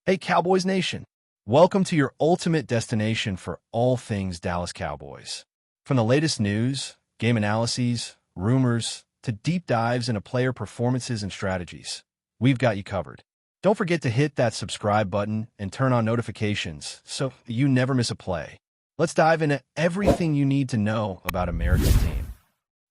Hey, Cowboys Nation. Welcome to your ultimate destination for all things Dallas Cowboys. From the latest news, game analyses, rumors, to deep dives into player performances and strategies, we've got you covered. Don't forget to hit that subscribe button and turn on notifications so you never miss a play. Let's dive into everything you need to know about America's team.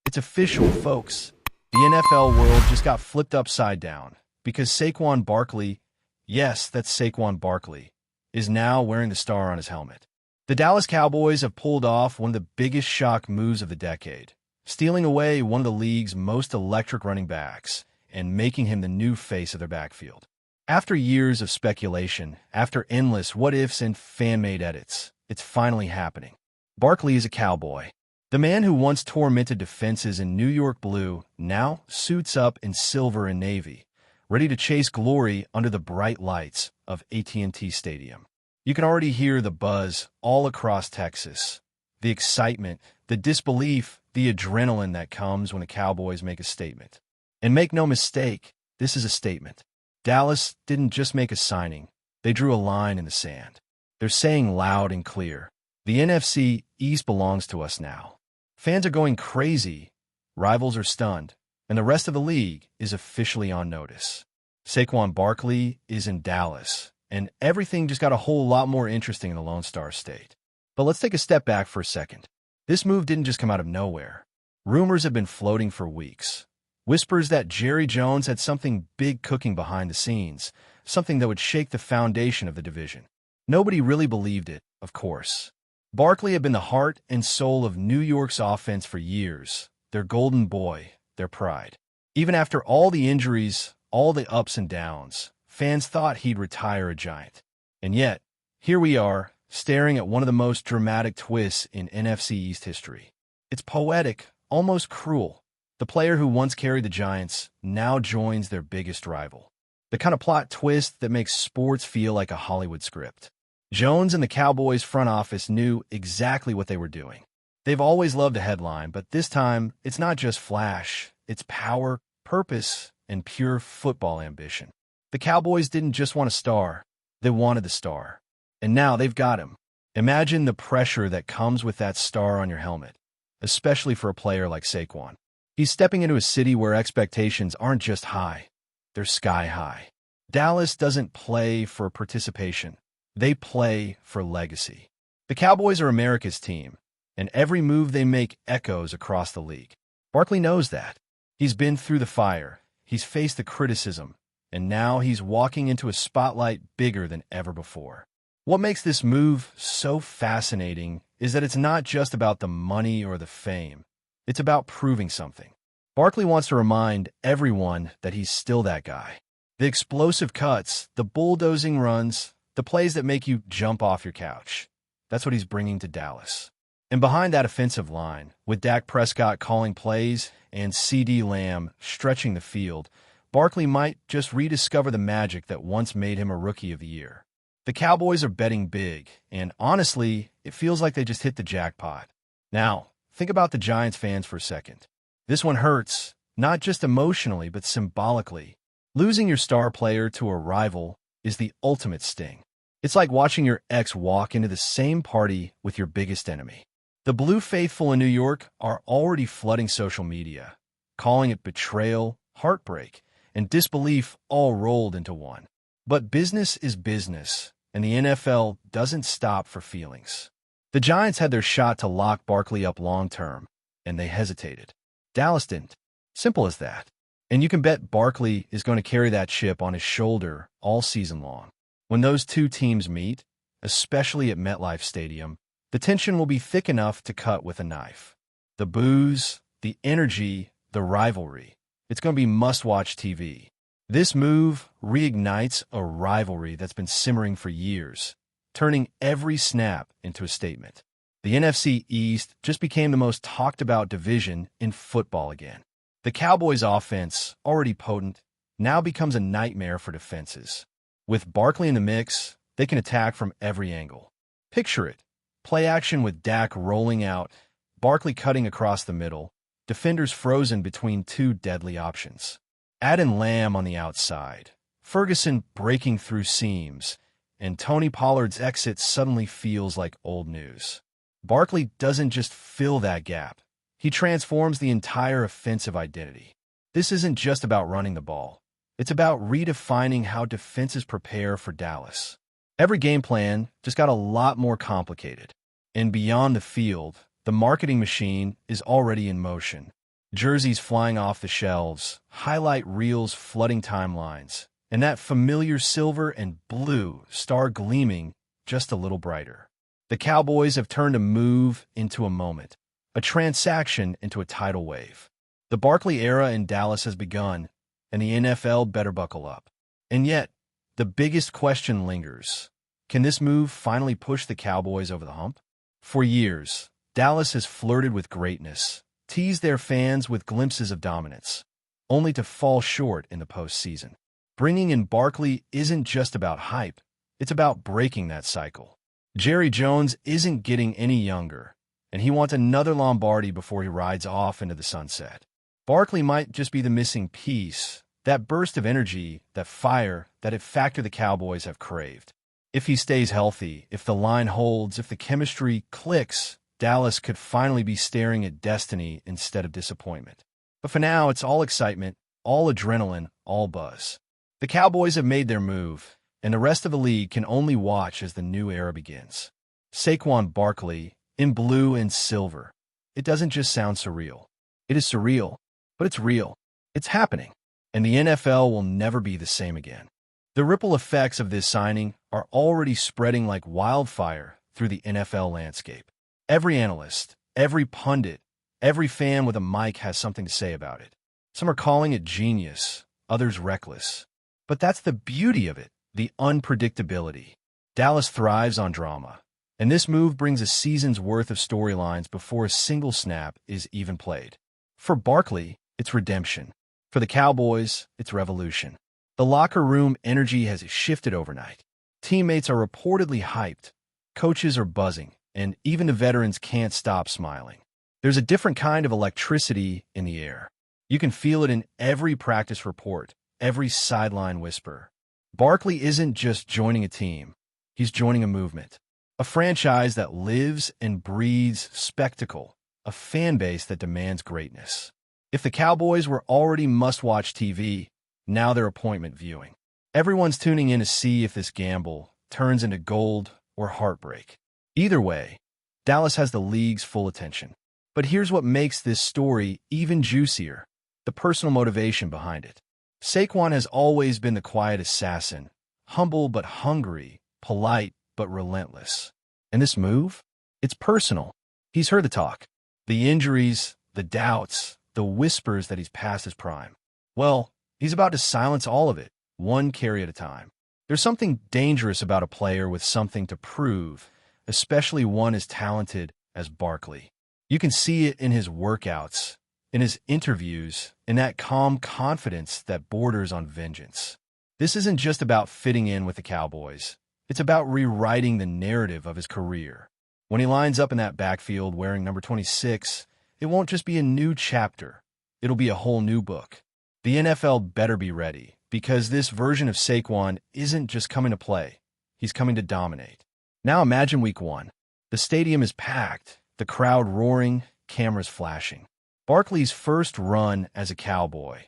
It's official, folks. The NFL world just got flipped upside down because Saquon Barkley, yes, that's Saquon Barkley, is now wearing the star on his helmet. The Dallas Cowboys have pulled off one of the biggest shock moves of the decade, stealing away one of the league's most electric running backs and making him the new face of their backfield. After years of speculation, after endless what-ifs and fan-made edits, it's finally happening. Barkley is a Cowboy. The man who once tormented defenses in New York blue now suits up in silver and navy, ready to chase glory under the bright lights of AT&T Stadium. You can already hear the buzz all across Texas, the excitement, the disbelief, the adrenaline that comes when the Cowboys make a statement. And make no mistake, this is a statement. Dallas didn't just make a signing, they drew a line in the sand. They're saying loud and clear, the NFC East belongs to us now. Fans are going crazy, rivals are stunned, and the rest of the league is officially on notice. Saquon Barkley is in Dallas, and everything just got a whole lot more interesting in the Lone Star State. But let's take a step back for a second. This move didn't just come out of nowhere. Rumors have been floating for weeks. Whispers that Jerry Jones had something big cooking behind the scenes, something that would shake the foundation of the division. Nobody really believed it, of course. Barkley had been the heart and soul of New York's offense for years, their golden boy, their pride. Even after all the injuries, all the ups and downs, fans thought he'd retire a Giant. And yet, here we are, staring at one of the most dramatic twists in NFC East history. It's poetic, almost cruel. The player who once carried the Giants now joins their biggest rival. The kind of plot twist that makes sports feel like a Hollywood script. Jones and the Cowboys front office knew exactly what they were doing. They've always loved a headline, but this time, it's not just flash. It's power, purpose, and pure football ambition. The Cowboys didn't just want a star. They wanted the star. And now they've got him. Imagine the pressure that comes with that star on your helmet, especially for a player like Saquon. He's stepping into a city where expectations aren't just high. They're sky high. Dallas doesn't play for participation. They play for legacy. The Cowboys are America's team, and every move they make echoes across the league. Barkley knows that. He's been through the fire, he's faced the criticism, and now he's walking into a spotlight bigger than ever before. What makes this move so fascinating is that it's not just about the money or the fame. It's about proving something. Barkley wants to remind everyone that he's still that guy. The explosive cuts, the bulldozing runs, the plays that make you jump off your couch. That's what he's bringing to Dallas. And behind that offensive line, with Dak Prescott calling plays and CeeDee Lamb stretching the field, Barkley might just rediscover the magic that once made him a Rookie of the Year. The Cowboys are betting big, and honestly, it feels like they just hit the jackpot. Now, think about the Giants fans for a second. This one hurts, not just emotionally, but symbolically. Losing your star player to a rival is the ultimate sting. It's like watching your ex walk into the same party with your biggest enemy. The Blue Faithful in New York are already flooding social media, calling it betrayal, heartbreak, and disbelief all rolled into one. But business is business, and the NFL doesn't stop for feelings. The Giants had their shot to lock Barkley up long-term, and they hesitated. Dallas didn't. Simple as that. And you can bet Barkley is going to carry that chip on his shoulder all season long. When those two teams meet, especially at MetLife Stadium, the tension will be thick enough to cut with a knife. The boos, the energy, the rivalry. It's going to be must-watch TV. This move reignites a rivalry that's been simmering for years, turning every snap into a statement. The NFC East just became the most talked-about division in football again. The Cowboys' offense, already potent, now becomes a nightmare for defenses. With Barkley in the mix, they can attack from every angle. Picture it. Play action with Dak rolling out, Barkley cutting across the middle, defenders frozen between two deadly options. Add in Lamb on the outside, Ferguson breaking through seams, and Tony Pollard's exit suddenly feels like old news. Barkley doesn't just fill that gap. He transforms the entire offensive identity. This isn't just about running the ball. It's about redefining how defenses prepare for Dallas. Every game plan just got a lot more complicated. And beyond the field, the marketing machine is already in motion. Jerseys flying off the shelves, highlight reels flooding timelines, and that familiar silver and blue star gleaming just a little brighter. The Cowboys have turned a move into a moment, a transaction into a tidal wave. The Barkley era in Dallas has begun, and the NFL better buckle up. And yet, the biggest question lingers. Can this move finally push the Cowboys over the hump? For years, Dallas has flirted with greatness, teased their fans with glimpses of dominance, only to fall short in the postseason. Bringing in Barkley isn't just about hype, it's about breaking that cycle. Jerry Jones isn't getting any younger, and he wants another Lombardi before he rides off into the sunset. Barkley might just be the missing piece, that burst of energy, that fire, that it factor the Cowboys have craved. If he stays healthy, if the line holds, if the chemistry clicks, Dallas could finally be staring at destiny instead of disappointment. But for now, it's all excitement, all adrenaline, all buzz. The Cowboys have made their move, and the rest of the league can only watch as the new era begins. SAQUON Barkley, in blue and silver. It doesn't just sound surreal. It is surreal, but it's real. It's happening, and the NFL will never be the same again. The ripple effects of this signing are already spreading like wildfire through the NFL landscape. Every analyst, every pundit, every fan with a mic has something to say about it. Some are calling it genius, others reckless. But that's the beauty of it, the unpredictability. Dallas thrives on drama, and this move brings a season's worth of storylines before a single snap is even played. For Barkley, it's redemption. For the Cowboys, it's revolution. The locker room energy has shifted overnight. Teammates are reportedly hyped, coaches are buzzing, and even the veterans can't stop smiling. There's a different kind of electricity in the air. You can feel it in every practice report, every sideline whisper. Barkley isn't just joining a team, he's joining a movement. A franchise that lives and breathes spectacle, a fan base that demands greatness. If the Cowboys were already must-watch TV, now they're appointment viewing. Everyone's tuning in to see if this gamble turns into gold or heartbreak. Either way, Dallas has the league's full attention. But here's what makes this story even juicier: the personal motivation behind it. SAQUON has always been the quiet assassin, humble but hungry, polite but relentless. And this move? It's personal. He's heard the talk, the injuries, the doubts, the whispers that he's past his prime. Well, he's about to silence all of it, one carry at a time. There's something dangerous about a player with something to prove, especially one as talented as Barkley. You can see it in his workouts, in his interviews, in that calm confidence that borders on vengeance. This isn't just about fitting in with the Cowboys. It's about rewriting the narrative of his career. When he lines up in that backfield wearing number 26, it won't just be a new chapter. It'll be a whole new book. The NFL better be ready, because this version of SAQUON isn't just coming to play. He's coming to dominate. Now imagine week 1. The stadium is packed, the crowd roaring, cameras flashing. Barkley's first run as a Cowboy.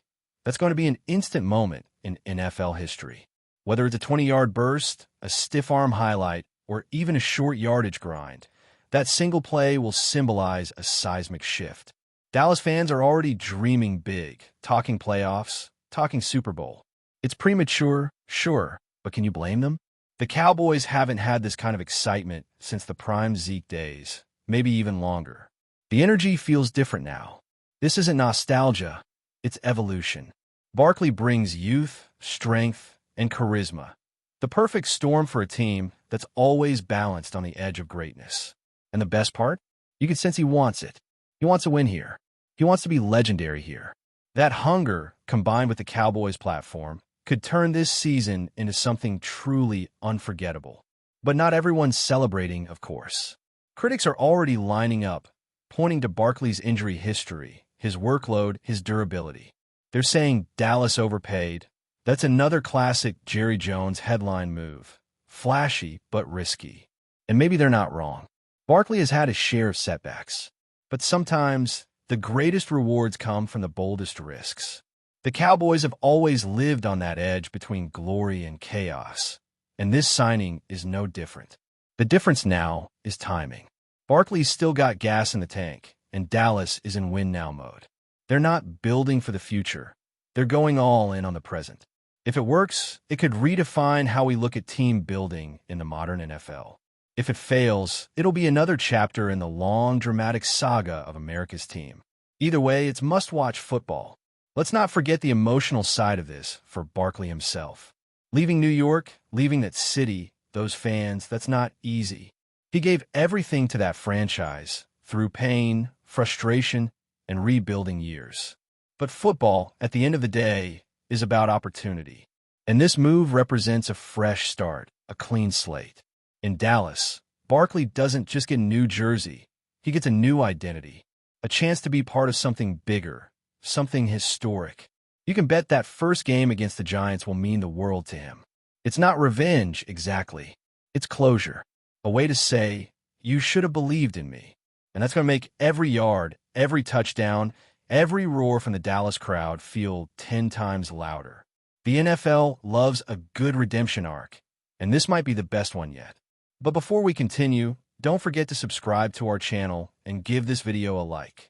That's going to be an instant moment in NFL history. Whether it's a 20-yard burst, a stiff arm highlight, or even a short yardage grind, that single play will symbolize a seismic shift. Dallas fans are already dreaming big, talking playoffs, talking Super Bowl. It's premature, sure, but can you blame them? The Cowboys haven't had this kind of excitement since the prime Zeke days, maybe even longer. The energy feels different now. This isn't nostalgia, it's evolution. Barkley brings youth, strength, and charisma. The perfect storm for a team that's always balanced on the edge of greatness. And the best part? You can sense he wants it. He wants to win here. He wants to be legendary here. That hunger, combined with the Cowboys platform, could turn this season into something truly unforgettable. But not everyone's celebrating, of course. Critics are already lining up, pointing to Barkley's injury history, his workload, his durability. They're saying Dallas overpaid, That's another classic Jerry Jones headline move. Flashy, but risky. And maybe they're not wrong. Barkley has had his share of setbacks. But sometimes, the greatest rewards come from the boldest risks. The Cowboys have always lived on that edge between glory and chaos. And this signing is no different. The difference now is timing. Barkley's still got gas in the tank, and Dallas is in win-now mode. They're not building for the future. They're going all in on the present. If it works, it could redefine how we look at team building in the modern NFL. If it fails, it'll be another chapter in the long, dramatic saga of America's team. Either way, it's must-watch football. Let's not forget the emotional side of this for Barkley himself. Leaving New York, leaving that city, those fans, that's not easy. He gave everything to that franchise through pain, frustration, and rebuilding years. But football, at the end of the day, is about opportunity. And this move represents a fresh start, a clean slate. In Dallas, Barkley doesn't just get a new jersey. He gets a new identity, a chance to be part of something bigger, something historic. You can bet that first game against the Giants will mean the world to him. It's not revenge, exactly. It's closure. A way to say, you should have believed in me. And that's going to make every yard, every touchdown, every roar from the Dallas crowd feel 10 times louder. The NFL loves a good redemption arc, and this might be the best one yet. But before we continue, don't forget to subscribe to our channel and give this video a like.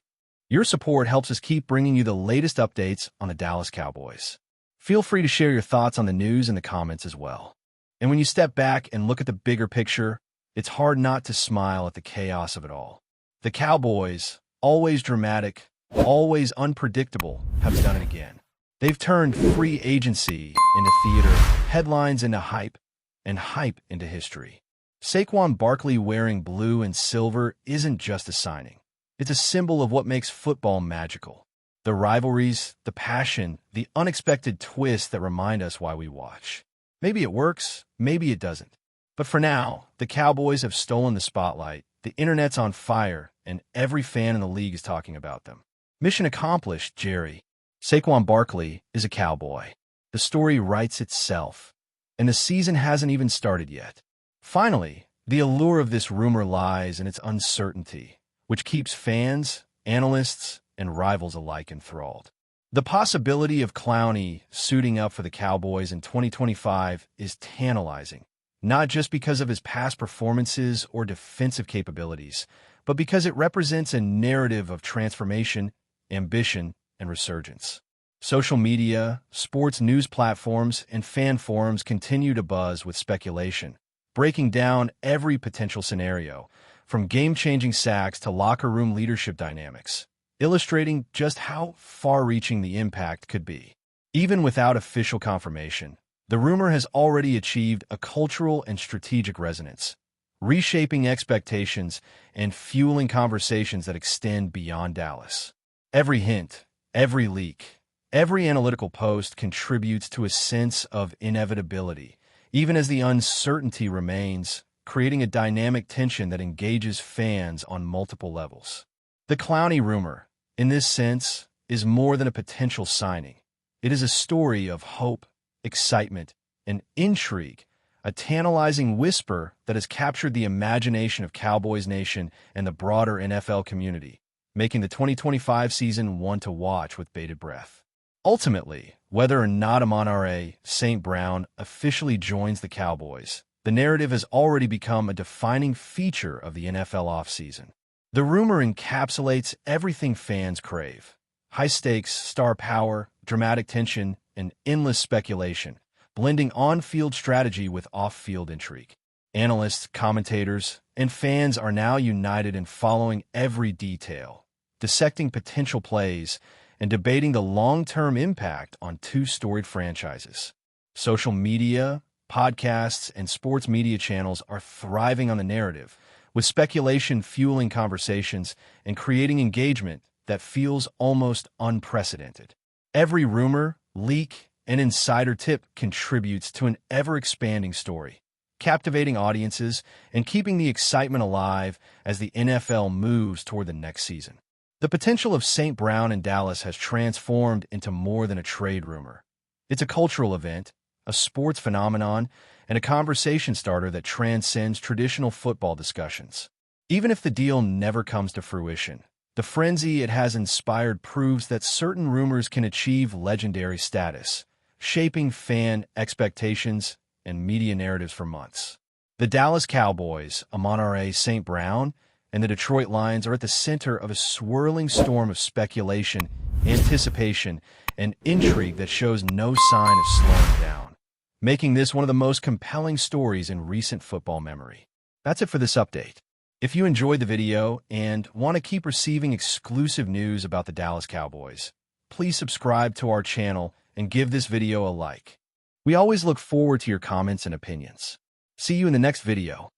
Your support helps us keep bringing you the latest updates on the Dallas Cowboys. Feel free to share your thoughts on the news in the comments as well. And when you step back and look at the bigger picture, it's hard not to smile at the chaos of it all. The Cowboys, always dramatic, always unpredictable, have done it again. They've turned free agency into theater, headlines into hype, and hype into history. Saquon Barkley wearing blue and silver isn't just a signing. It's a symbol of what makes football magical. The rivalries, the passion, the unexpected twists that remind us why we watch. Maybe it works, maybe it doesn't. But for now, the Cowboys have stolen the spotlight, the internet's on fire, and every fan in the league is talking about them. Mission accomplished, Jerry. Saquon Barkley is a Cowboy. The story writes itself, and the season hasn't even started yet. Finally, the allure of this rumor lies in its uncertainty, which keeps fans, analysts, and rivals alike enthralled. The possibility of Clowney suiting up for the Cowboys in 2025 is tantalizing, not just because of his past performances or defensive capabilities, but because it represents a narrative of transformation, ambition, and resurgence. Social media, sports news platforms, and fan forums continue to buzz with speculation, breaking down every potential scenario, from game-changing sacks to locker room leadership dynamics, illustrating just how far-reaching the impact could be. Even without official confirmation, the rumor has already achieved a cultural and strategic resonance, reshaping expectations and fueling conversations that extend beyond Dallas. Every hint, every leak, every analytical post contributes to a sense of inevitability, even as the uncertainty remains, creating a dynamic tension that engages fans on multiple levels. The Clowney rumor, in this sense, is more than a potential signing. It is a story of hope, excitement, and intrigue, a tantalizing whisper that has captured the imagination of Cowboys Nation and the broader NFL community, making the 2025 season one to watch with bated breath. Ultimately, whether or not Amon-Ra St. Brown officially joins the Cowboys, the narrative has already become a defining feature of the NFL offseason. The rumor encapsulates everything fans crave: high-stakes, star power, dramatic tension, and endless speculation, blending on-field strategy with off-field intrigue. Analysts, commentators, and fans are now united in following every detail, dissecting potential plays, and debating the long-term impact on two storied franchises. Social media, podcasts, and sports media channels are thriving on the narrative, with speculation fueling conversations and creating engagement that feels almost unprecedented. Every rumor, leak, and insider tip contributes to an ever-expanding story, captivating audiences and keeping the excitement alive as the NFL moves toward the next season. The potential of St. Brown in Dallas has transformed into more than a trade rumor. It's a cultural event, a sports phenomenon, and a conversation starter that transcends traditional football discussions. Even if the deal never comes to fruition, the frenzy it has inspired proves that certain rumors can achieve legendary status, shaping fan expectations and media narratives for months. The Dallas Cowboys, Amon-Ra St. Brown, and the Detroit Lions are at the center of a swirling storm of speculation, anticipation, and intrigue that shows no sign of slowing down, making this one of the most compelling stories in recent football memory. That's it for this update. If you enjoyed the video and want to keep receiving exclusive news about the Dallas Cowboys, please subscribe to our channel and give this video a like. We always look forward to your comments and opinions. See you in the next video.